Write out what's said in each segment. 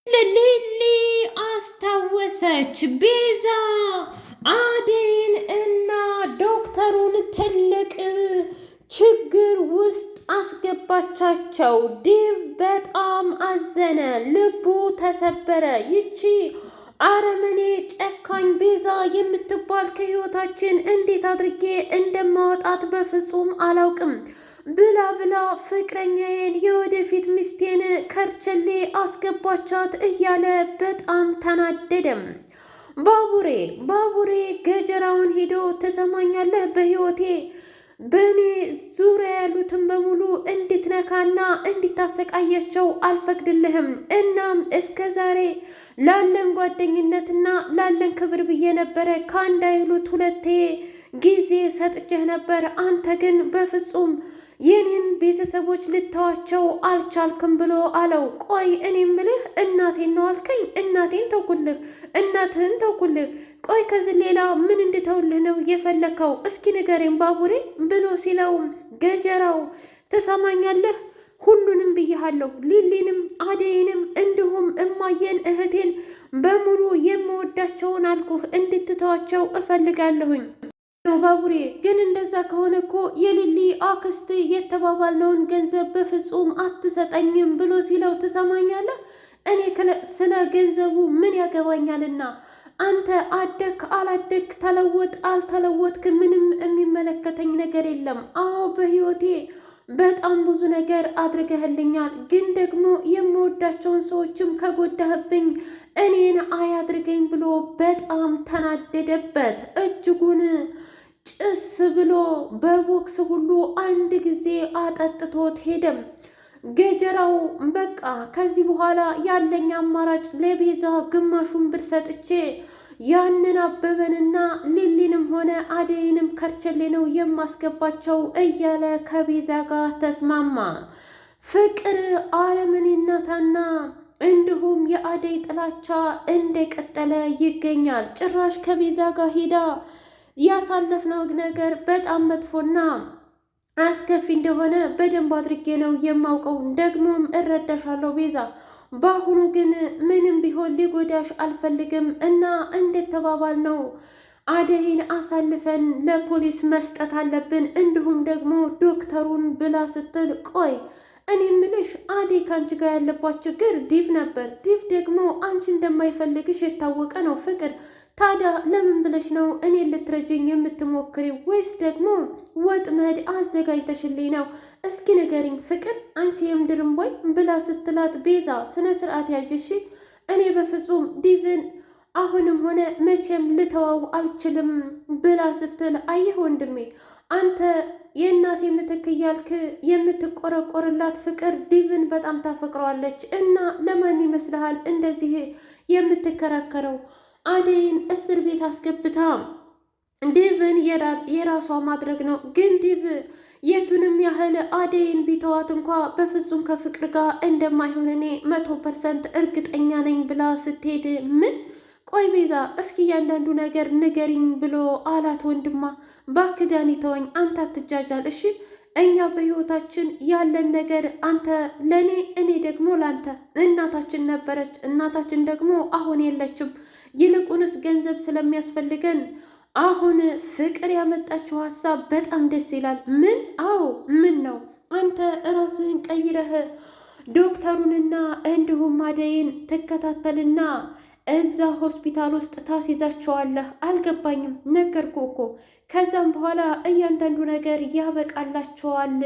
ሊሊ አስታወሰች። ቤዛ አደይን እና ዶክተሩን ትልቅ ችግር ውስጥ አስገባቻቸው። ዴቭ በጣም አዘነ፣ ልቡ ተሰበረ። ይቺ አረመኔ ጨካኝ ቤዛ የምትባል ከህይወታችን እንዴት አድርጌ እንደማወጣት በፍጹም አላውቅም ብላ ፍቅረኛዬን የወደፊት ሚስቴን ከርቸሌ አስገባቻት እያለ በጣም ተናደደም። ባቡሬ ገጀራውን ሄዶ ትሰማኛለህ፣ በህይወቴ በእኔ ዙሪያ ያሉትን በሙሉ እንድትነካና እንድታሰቃያቸው አልፈቅድልህም። እናም እስከ ዛሬ ላለን ጓደኝነትና ላለን ክብር ብዬ ነበረ ከአንድ አይሉት ሁለቴ ጊዜ ሰጥቼህ ነበር። አንተ ግን በፍጹም የኔን ቤተሰቦች ልተዋቸው አልቻልክም ብሎ አለው። ቆይ እኔ ምልህ እናቴን ነው አልከኝ? እናቴን ተውኩልህ፣ እናትህን ተውኩልህ። ቆይ ከዚህ ሌላ ምን እንድተውልህ ነው የፈለከው? እስኪ ንገሬን ባቡሬ ብሎ ሲለው ገጀራው ትሰማኛለህ፣ ሁሉንም ብያሃለሁ። ሊሊንም አደይንም እንዲሁም እማየን እህቴን በሙሉ የምወዳቸውን አልኩህ እንድትተዋቸው እፈልጋለሁኝ ነው ባቡሬ። ግን እንደዛ ከሆነ እኮ የሊሊ አክስት የተባባልነውን ገንዘብ በፍጹም አትሰጠኝም ብሎ ሲለው ትሰማኛለህ፣ እኔ ስለ ገንዘቡ ምን ያገባኛልና አንተ አደክ አላደክ ተለወጥ አልተለወጥክ ምንም የሚመለከተኝ ነገር የለም። አዎ በህይወቴ በጣም ብዙ ነገር አድርገህልኛል፣ ግን ደግሞ የምወዳቸውን ሰዎችም ከጎዳህብኝ እኔን አያድርገኝ ብሎ በጣም ተናደደበት። እጅጉን ጭስ ብሎ በቦክስ ሁሉ አንድ ጊዜ አጠጥቶት ሄደም። ገጀራው በቃ ከዚህ በኋላ ያለኝ አማራጭ ለቤዛ ግማሹን ብር ሰጥቼ ያንን አበበንና ሊሊንም ሆነ አደይንም ከርቸሌ ነው የማስገባቸው እያለ ከቤዛ ጋር ተስማማ። ፍቅር አለመኔነታና እንዲሁም የአደይ ጥላቻ እንደቀጠለ ይገኛል። ጭራሽ ከቤዛ ጋር ሂዳ ያሳለፍነው ነገር በጣም መጥፎና አስከፊ እንደሆነ በደንብ አድርጌ ነው የማውቀው። ደግሞም እረዳሻለሁ ቤዛ፣ በአሁኑ ግን ምንም ቢሆን ሊጎዳሽ አልፈልግም እና እንደተባባል ነው አደይን አሳልፈን ለፖሊስ መስጠት አለብን፣ እንዲሁም ደግሞ ዶክተሩን ብላ ስትል ቆይ እኔ ምልሽ አደይ ከአንቺ ጋር ያለባት ችግር ዲቭ ነበር። ዲቭ ደግሞ አንቺ እንደማይፈልግሽ የታወቀ ነው። ፍቅር ታዲያ ለምን ብለሽ ነው እኔን ልትረጅኝ የምትሞክሪው? ወይስ ደግሞ ወጥመድ አዘጋጅተሽልኝ ነው? እስኪ ንገሪኝ ፍቅር፣ አንቺ የምድርም ቦይ ብላ ስትላት ቤዛ ስነ ስርዓት ያዥሽ፣ እኔ በፍጹም ዲቭን አሁንም ሆነ መቼም ልተዋው አልችልም ብላ ስትል አየህ ወንድሜ፣ አንተ የእናቴ ምትክ እያልክ የምትቆረቆርላት ፍቅር ዲቭን በጣም ታፈቅረዋለች እና ለማን ይመስልሃል እንደዚህ የምትከራከረው? አደይን እስር ቤት አስገብታ ዲቭን የራሷ ማድረግ ነው። ግን ዲቭ የቱንም ያህል አደይን ቢተዋት እንኳ በፍጹም ከፍቅር ጋር እንደማይሆን እኔ 100% እርግጠኛ ነኝ ብላ ስትሄድ ምን ቆይ ቤዛ እስኪ እያንዳንዱ ነገር ንገሪኝ ብሎ አላት። ወንድማ እባክህ ዳኒ ተወኝ፣ አንተ አትጃጃል እሺ። እኛ በህይወታችን ያለን ነገር አንተ ለእኔ እኔ ደግሞ ላንተ። እናታችን ነበረች፣ እናታችን ደግሞ አሁን የለችም። ይልቁንስ ገንዘብ ስለሚያስፈልገን አሁን ፍቅር ያመጣችው ሀሳብ በጣም ደስ ይላል። ምን? አዎ ምን ነው? አንተ ራስህን ቀይረህ ዶክተሩንና እንዲሁም አደይን ትከታተልና እዛ ሆስፒታል ውስጥ ታስይዛቸዋለህ። አልገባኝም። ነገርኩህ እኮ። ከዛም በኋላ እያንዳንዱ ነገር ያበቃላቸዋል።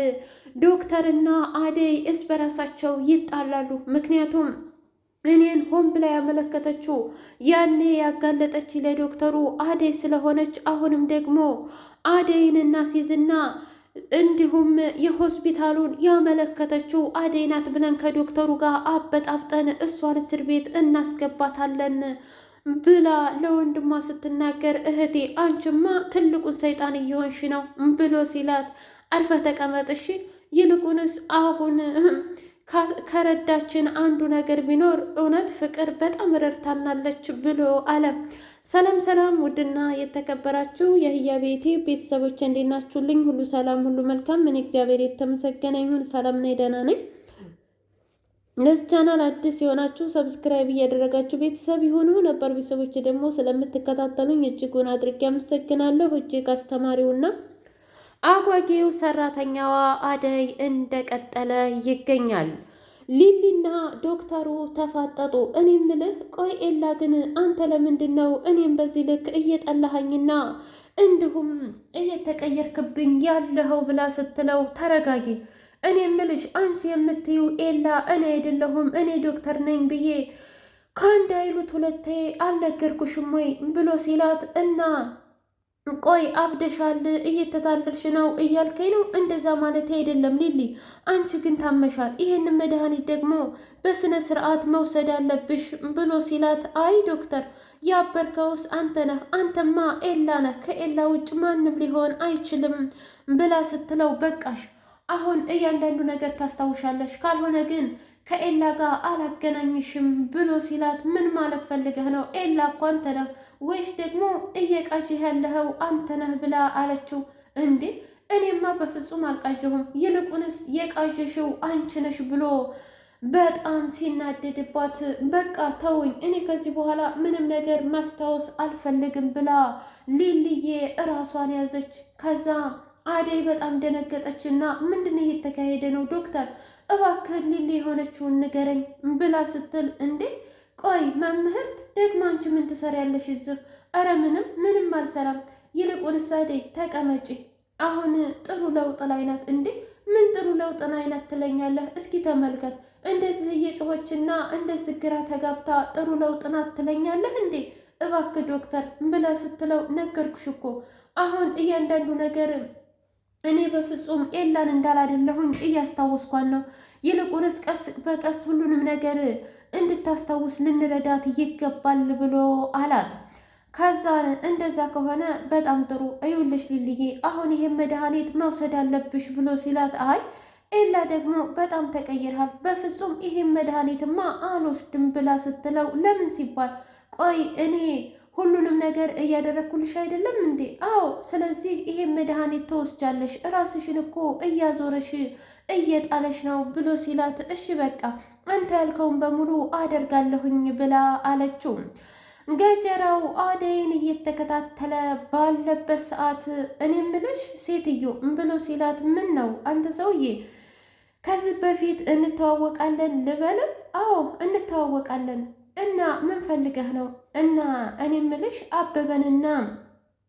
ዶክተርና አደይ እስ በራሳቸው ይጣላሉ። ምክንያቱም እኔን ሆን ብላ ያመለከተችው ያኔ ያጋለጠች ለዶክተሩ አደይ ስለሆነች አሁንም ደግሞ አደይን እናስይዝና እንዲሁም የሆስፒታሉን ያመለከተችው አደይ ናት ብለን ከዶክተሩ ጋር አበጣፍጠን እሷን እስር ቤት እናስገባታለን ብላ ለወንድሟ ስትናገር፣ እህቴ አንቺማ ትልቁን ሰይጣን እየሆንሽ ነው ብሎ ሲላት፣ አርፈህ ተቀመጥ እሺ፣ ይልቁንስ አሁን ከረዳችን አንዱ ነገር ቢኖር እውነት ፍቅር በጣም ረድታናለች ብሎ አለ። ሰላም ሰላም! ውድና የተከበራችሁ የህያ ቤቴ ቤተሰቦች እንዴት ናችሁልኝ? ሁሉ ሰላም፣ ሁሉ መልካም። ምን እግዚአብሔር የተመሰገነ ይሁን። ሰላም ነኝ፣ ደህና ነኝ። ለዚህ ቻናል አዲስ የሆናችሁ ሰብስክራይብ እያደረጋችሁ ቤተሰብ ይሁኑ። ነበር ቤተሰቦች ደግሞ ስለምትከታተሉኝ እጅጉን አድርጌ አመሰግናለሁ። እጅግ አስተማሪውና አጓጌው ሰራተኛዋ አደይ እንደቀጠለ ይገኛል። ሊሊና ዶክተሩ ተፋጠጡ። እኔ ምልህ ቆይ ኤላ ግን አንተ ለምንድን ነው እኔም በዚህ ልክ እየጠላኸኝና እንዲሁም እየተቀየርክብኝ ያለኸው ብላ ስትለው ተረጋጊ፣ እኔ ምልሽ አንቺ የምትዩ ኤላ እኔ አይደለሁም እኔ ዶክተር ነኝ ብዬ ከአንድ አይሉት ሁለቴ አልነገርኩሽም ወይ ብሎ ሲላት እና ቆይ አብደሻል፣ እየተታለልሽ ነው እያልከኝ ነው? እንደዛ ማለት አይደለም ሊሊ፣ አንቺ ግን ታመሻል። ይሄንን መድኃኒት ደግሞ በስነ ስርዓት መውሰድ አለብሽ ብሎ ሲላት አይ ዶክተር ያበርከውስ አንተ ነህ፣ አንተማ ኤላ ነህ፣ ከኤላ ውጭ ማንም ሊሆን አይችልም ብላ ስትለው በቃሽ፣ አሁን እያንዳንዱ ነገር ታስታውሻለሽ፣ ካልሆነ ግን ከኤላ ጋር አላገናኝሽም ብሎ ሲላት ምን ማለት ፈልገህ ነው? ኤላ እኮ አንተ ነህ ወይስ ደግሞ እየቃዥህ ያለኸው አንተ ነህ ብላ አለችው። እንዴ እኔማ በፍጹም አልቃዥሁም፣ ይልቁንስ የቃዥሽው አንቺ ነሽ ብሎ በጣም ሲናደድባት በቃ ተውኝ፣ እኔ ከዚህ በኋላ ምንም ነገር ማስታወስ አልፈልግም ብላ ሊልዬ እራሷን ያዘች። ከዛ አደይ በጣም ደነገጠችና ምንድን እየተካሄደ ነው ዶክተር እባክህ ሊሊ የሆነችውን ንገረኝ ብላ ስትል እንዴ ቆይ መምህርት ደግሞ አንቺ ምን ትሰሪያለሽ እዚህ? እረ ምንም አልሰራም። ይልቁንስ አደይ ተቀመጪ፣ አሁን ጥሩ ለውጥ ላይ ናት። እንዴ ምን ጥሩ ለውጥ ላይ ናት ትለኛለህ? እስኪ ተመልከት፣ እንደዚህ እየጮኸችና እንደዚህ ግራ ተጋብታ ጥሩ ለውጥ ናት ትለኛለህ እንዴ? እባክህ ዶክተር ብላ ስትለው ነገርኩሽ እኮ አሁን እያንዳንዱ ነገር እኔ በፍጹም ኤላን እንዳላደለሁኝ እያስታወስኳን ነው። ይልቁንስ ቀስ በቀስ ሁሉንም ነገር እንድታስታውስ ልንረዳት ይገባል ብሎ አላት። ከዛ እንደዛ ከሆነ በጣም ጥሩ እዩልሽ ሊልዬ፣ አሁን ይሄን መድኃኒት መውሰድ አለብሽ ብሎ ሲላት አይ ኤላ ደግሞ በጣም ተቀይረሃል፣ በፍጹም ይሄን መድኃኒትማ አልወስድም ብላ ስትለው ለምን ሲባል ቆይ እኔ ሁሉንም ነገር እያደረግኩልሽ አይደለም እንዴ? አዎ፣ ስለዚህ ይሄን መድኃኒት ትወስጃለሽ፣ ራስሽን እኮ እያዞረሽ እየጣለሽ ነው ብሎ ሲላት እሺ በቃ አንተ ያልከውን በሙሉ አደርጋለሁኝ ብላ አለችው። ገጀራው አደይን እየተከታተለ ባለበት ሰዓት እኔ ምልሽ ሴትዮ ብሎ ሲላት ምን ነው አንተ ሰውዬ ከዚህ በፊት እንተዋወቃለን ልበል? አዎ እንተዋወቃለን። እና ምን ፈልገህ ነው? እና እኔ ምልሽ አበበንና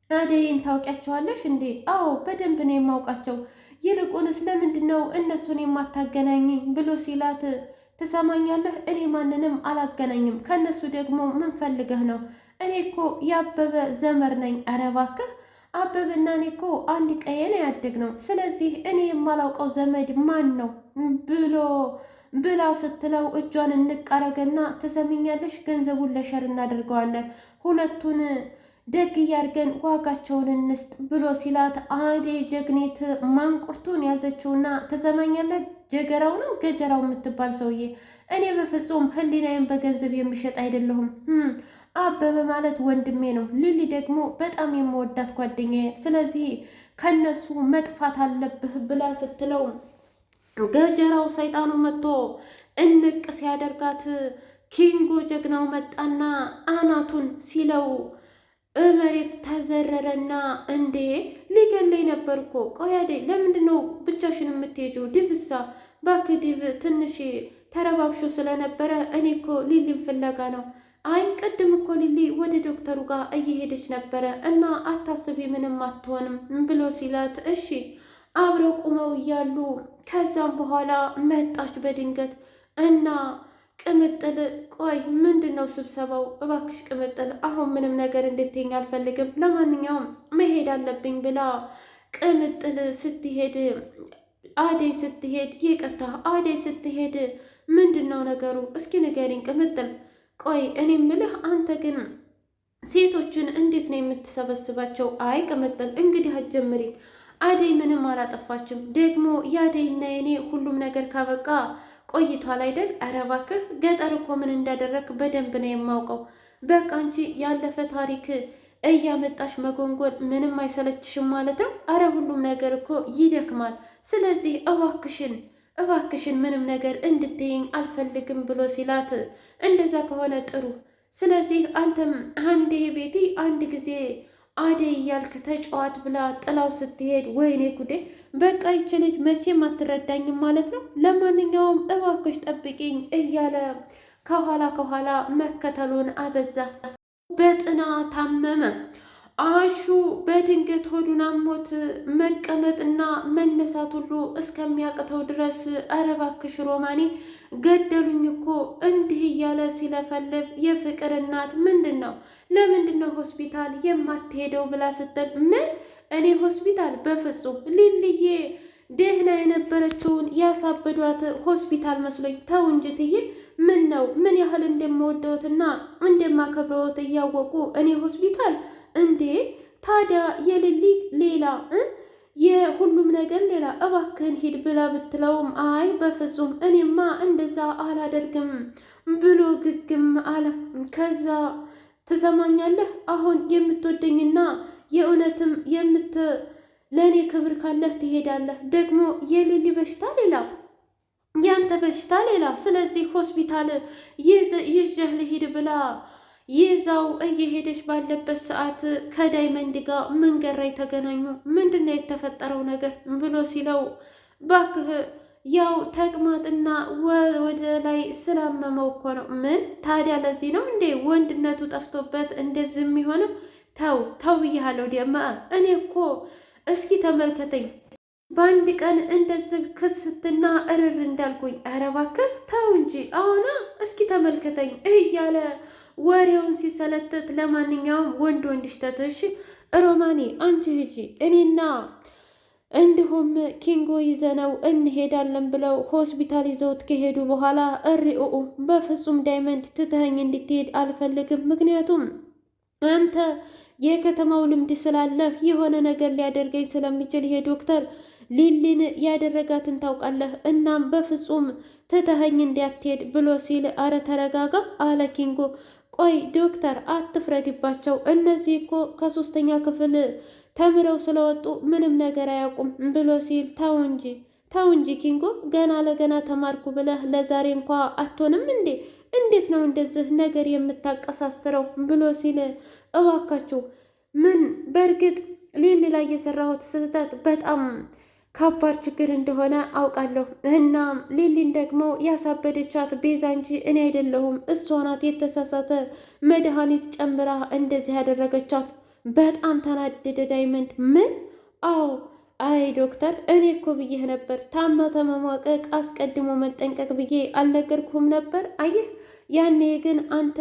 አደይን ታውቂያቸዋለሽ እንዴ? አዎ በደንብ ነው የማውቃቸው። ይልቁንስ ለምንድን ነው እነሱን የማታገናኘኝ ብሎ ሲላት ትሰማኛለህ፣ እኔ ማንንም አላገናኝም። ከእነሱ ደግሞ ምን ፈልገህ ነው? እኔ እኮ የአበበ ዘመር ነኝ። ኧረ እባክህ አበበና እኔ እኮ አንድ ቀዬ ነው ያደግነው። ስለዚህ እኔ የማላውቀው ዘመድ ማን ነው ብላ ስትለው እጇን እንቃረገና ትሰሚኛለሽ፣ ገንዘቡን ለሸር እናደርገዋለን፣ ሁለቱን ደግ እያድርገን ዋጋቸውን እንስጥ ብሎ ሲላት አደይ ጀግኔት ማንቁርቱን ያዘችውና ትሰማኛለህ፣ ጀገራው ነው ገጀራው የምትባል ሰውዬ፣ እኔ በፍጹም ሕሊናዬን በገንዘብ የሚሸጥ አይደለሁም። አበበ ማለት ወንድሜ ነው፣ ሊሊ ደግሞ በጣም የምወዳት ጓደኛዬ፣ ስለዚህ ከነሱ መጥፋት አለብህ ብላ ስትለው ገጀራው ሰይጣኑ መጥቶ እንቅ ሲያደርጋት ኪንጎ ጀግናው መጣና አናቱን ሲለው መሬት ተዘረረና እንዴ ሊገለኝ ነበር እኮ። ቆይ አደይ ለምንድን ነው ብቻሽን የምትሄጂው? ዲብሳ እባክህ ዲብ ትንሽ ተረባብሾ ስለነበረ እኔ እኮ ሊሊን ፍለጋ ነው። አይ ቅድም እኮ ሊሊ ወደ ዶክተሩ ጋር እየሄደች ነበረ እና አታስቢ ምንም አትሆንም ብሎ ሲላት እሺ አብረው ቁመው እያሉ ከዛም በኋላ መጣች በድንገት እና ቅምጥል ቆይ ምንድን ነው ስብሰባው? እባክሽ ቅምጥል አሁን ምንም ነገር እንድትይኝ አልፈልግም፣ ለማንኛውም መሄድ አለብኝ ብላ ቅምጥል ስትሄድ አደይ ስትሄድ ይቅርታ አደይ ስትሄድ ምንድን ነው ነገሩ? እስኪ ንገሪኝ ቅምጥል። ቆይ እኔ ምልህ አንተ ግን ሴቶችን እንዴት ነው የምትሰበስባቸው? አይ ቅምጥል እንግዲህ አትጀምሪኝ፣ አደይ ምንም አላጠፋችም። ደግሞ የአደይና የኔ ሁሉም ነገር ካበቃ ቆይቷል አይደል? ኧረ እባክህ ገጠር እኮ ምን እንዳደረግ በደንብ ነው የማውቀው። በቃ አንቺ ያለፈ ታሪክ እያመጣሽ መጎንጎን ምንም አይሰለችሽም ማለት ነው? አረ ሁሉም ነገር እኮ ይደክማል። ስለዚህ እባክሽን እባክሽን ምንም ነገር እንድትይኝ አልፈልግም ብሎ ሲላት፣ እንደዛ ከሆነ ጥሩ፣ ስለዚህ አንተም አንዴ ቤቲ አንድ ጊዜ አደይ እያልክ ተጫዋት ብላ ጥላው ስትሄድ፣ ወይኔ ጉዴ! በቃ ይች ልጅ መቼም አትረዳኝም ማለት ነው። ለማንኛውም እባክሽ ጠብቂኝ እያለ ከኋላ መከተሉን አበዛ። በጥና ታመመ። አሹ በድንገት ሆዱን አሞት መቀመጥና መነሳት ሁሉ እስከሚያቅተው ድረስ ኧረ እባክሽ ሮማኔ ገደሉኝ እኮ እንዲህ እያለ ሲለፈልፍ፣ የፍቅር እናት ምንድን ነው ለምንድን ነው ሆስፒታል የማትሄደው ብላ ስትል፣ ምን እኔ ሆስፒታል በፍጹም ሊልዬ ደህና የነበረችውን ያሳበዷት ሆስፒታል መስሎኝ። ተው እንጂ ትዬ፣ ምን ነው ምን ያህል እንደምወደውትና እንደማከብረውት እያወቁ እኔ ሆስፒታል እንዴ? ታዲያ የሊሊ ሌላ የሁሉም ነገር ሌላ፣ እባክህን ሂድ ብላ ብትለውም አይ በፍጹም እኔማ እንደዛ አላደርግም ብሎ ግግም አለ። ከዛ ትሰማኛለህ፣ አሁን የምትወደኝና የእውነትም ለእኔ ክብር ካለህ ትሄዳለህ። ደግሞ የሊሊ በሽታ ሌላ፣ ያንተ በሽታ ሌላ። ስለዚህ ሆስፒታል ይዤህ ልሂድ ብላ ይዛው እየሄደች ባለበት ሰዓት ከዳይመንድ ጋር መንገድ ላይ ተገናኙ። ምንድነው የተፈጠረው ነገር ብሎ ሲለው፣ ባክህ ያው ተቅማጥና ወደ ላይ ስላመመው እኮ ነው። ምን ታዲያ ለዚህ ነው እንዴ ወንድነቱ ጠፍቶበት እንደዚህ የሚሆነው? ተው ብያለሁ። ደማ እኔ እኮ እስኪ ተመልከተኝ በአንድ ቀን እንደዚህ ክስትና እርር እንዳልኩኝ። ኧረ እባክህ ተው እንጂ አሁና እስኪ ተመልከተኝ እያለ ወሬውን ሲሰለትት፣ ለማንኛውም ወንድ ይሽተትሽ ሮማኔ አንቺ ሂጂ፣ እኔና እንዲሁም ኪንጎ ይዘነው እንሄዳለን ብለው ሆስፒታል ይዘውት ከሄዱ በኋላ እሪኡ በፍጹም ዳይመንድ ትተኸኝ እንድትሄድ አልፈልግም። ምክንያቱም አንተ የከተማው ልምድ ስላለህ የሆነ ነገር ሊያደርገኝ ስለሚችል ይሄ ዶክተር ሊሊን ያደረጋትን ታውቃለህ። እናም በፍጹም ትተኸኝ እንዲያትሄድ ብሎ ሲል፣ አረ ተረጋጋ አለ ኪንጎ። ቆይ ዶክተር አትፍረድባቸው፣ እነዚህ እኮ ከ3ኛ ክፍል ተምረው ስለወጡ ምንም ነገር አያውቁም ብሎ ሲል፣ ተው እንጂ ኪንጎ፣ ገና ለገና ተማርኩ ብለህ ለዛሬ እንኳ አትሆንም እንዴ? እንዴት ነው እንደዚህ ነገር የምታቀሳስረው ብሎ ሲል፣ እባካችሁ ምን በእርግጥ ሊሊ ላይ የሰራሁት ስህተት በጣም ከባድ ችግር እንደሆነ አውቃለሁ። እናም ሊሊን ደግሞ ያሳበደቻት ቤዛ እንጂ እኔ አይደለሁም። እሷ ናት የተሳሳተ መድኃኒት ጨምራ እንደዚህ ያደረገቻት። በጣም ተናደደ ዳይመንድ። ምን? አዎ አይ ዶክተር፣ እኔ እኮ ብዬህ ነበር፣ ታመው ተመሟቀቅ አስቀድሞ መጠንቀቅ ብዬ አልነገርኩም ነበር? አየህ፣ ያኔ ግን አንተ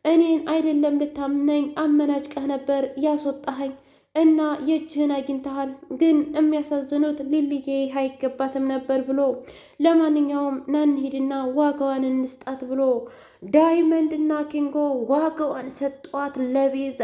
እኔን አይደለም ልታምነኝ አመናጭቀህ ነበር ያስወጣኸኝ እና የእጅህን አግኝተሃል። ግን የሚያሳዝኑት ሊልዬ ይህ አይገባትም ነበር ብሎ፣ ለማንኛውም ናንሂድና ዋጋዋን እንስጣት ብሎ ዳይመንድና ኪንጎ ዋጋዋን ሰጧት ለቤዛ።